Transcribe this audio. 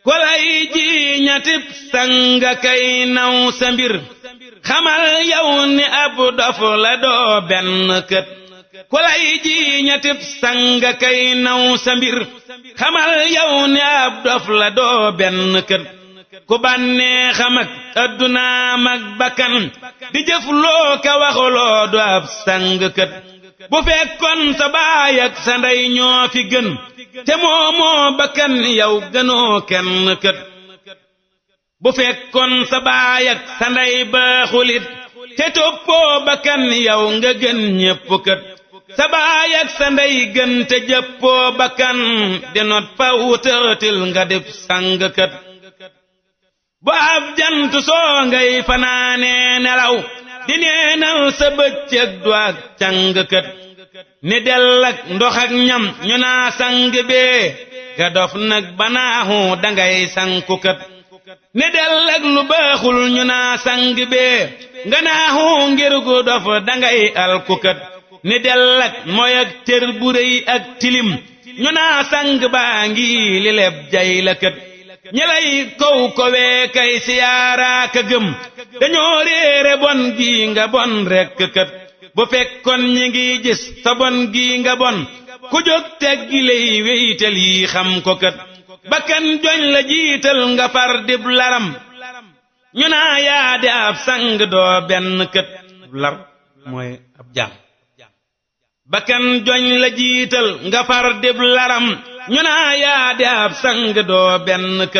ku lay jiiñatib sanga kay naw sa mbir xamal yow ni ab dof la doo benn kët ku lay jiiñatib sanga kay naw sa mbir xamal yow ni ab dof la doo benn kët ku bànnee xam ak addunaam ak bakkan di jëf loo ka waxuloo du ab sang kët bu fekkoon sa baay ak sa ndey ñoo fi gën te moomoo bakkan yow gënoo kenn kët bu fekkoon sa baay ak sa ndey baaxulit te toppoo bakkan yow nga gën ñépp kët sa baay ak sa ndey gën te jëppoo bakkan di not fa wutaatil nga def sang kët bu ab jant soo ngay fanaanee nelaw di neenal sa bëccëg du ak càng kët ni dell ak ndox ak ñam ñu naa sang bee ga dof nag banaaxu dangay sanku kët ni dell ak lu baaxul ñu naa sang bee nga naaxu ngir gu dof dangay alku kët ni dell ak moy ak tër bu rëy ak tilim ñu naa sang baa ngi li leb jay la kët ñi lay kow kowee kay siyaaraaka gëm dañoo réere bon gi nga bon rekk kët bu fekkoon ñi ngi gis sa bon gi nga bon ku jóg teggi lay weytal yi xam ko kët bakkan joñ la jiital nga far dib laram ñu naa yaa di ab sang doo benn kët lar mooy ab jaam bakkan joñ la jiital nga far dib laram ñu naa yaa di ab sang doo benn kët